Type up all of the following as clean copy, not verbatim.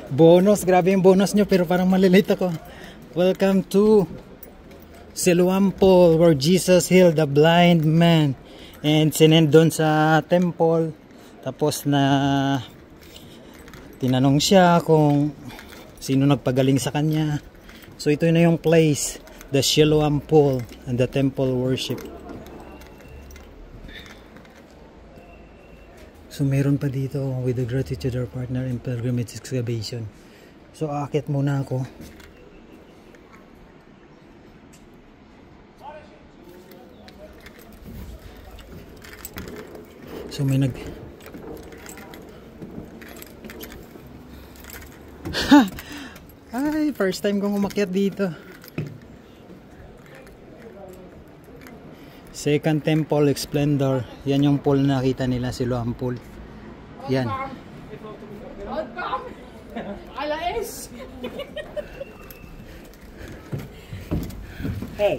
Bonus, grabe yung bonus nyo pero parang malilate ako. Welcome to Siloam Pool where Jesus healed the blind man and sinend doon sa temple. Tapos na tinanong siya kung sino nagpagaling sa kanya. So ito na yung place, the Siloam Pool and the temple worship. So meron pa dito with the gratitude our partner in pilgrimage excavation. So aakit muna ako. So may ay, first time kong umakyat dito. Second Temple Splendor. Yan yung pool na nakita nila, Siloam Pool. Yan.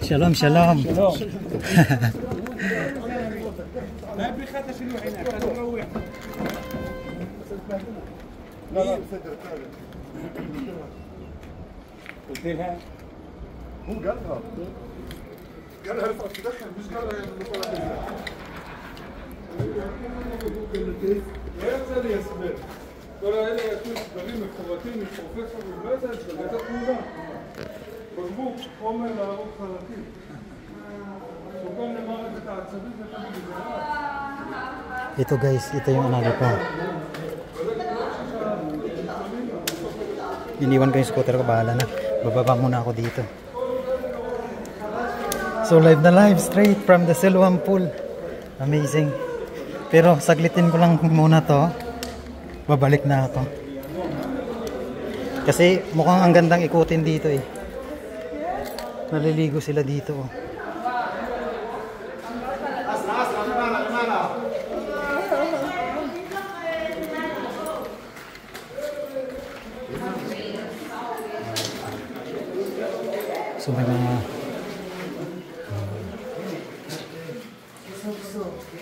Shalom, shalom. قلت لها هو قالها رفعت تدخل مش قالها يا سيدي يا سبيل ترى انا كنت بغير خواتيم البروفيسور والمثل بغيتك نظام بربوك هم لا خواتيم وكنا ما بتاع سبيل ito guys, ito yung analo ko. Iniwan ko yung scooter ko, bahala na. Bababa muna ako dito. So live na live straight from the Siloam Pool. Amazing. Pero saglitin ko lang muna to. Babalik na ako. Kasi mukhang ang gandang ikutin dito eh. Naliligo sila dito oh. So may mga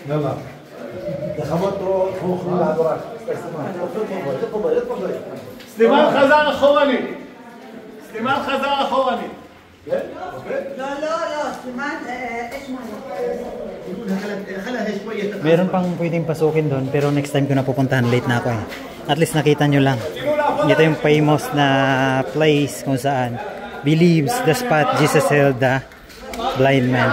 يلا دخمته فوق العبراء سليمان خزان اخواني سليمان خزان اخواني لا سليمان ايش معنى meron pang pwedeng pasukin doon pero next time ko na pupuntahan, late na ako eh. At least nakita nyo lang. Ito yung famous na place kung saan believes the spot Jesus healed the blind man.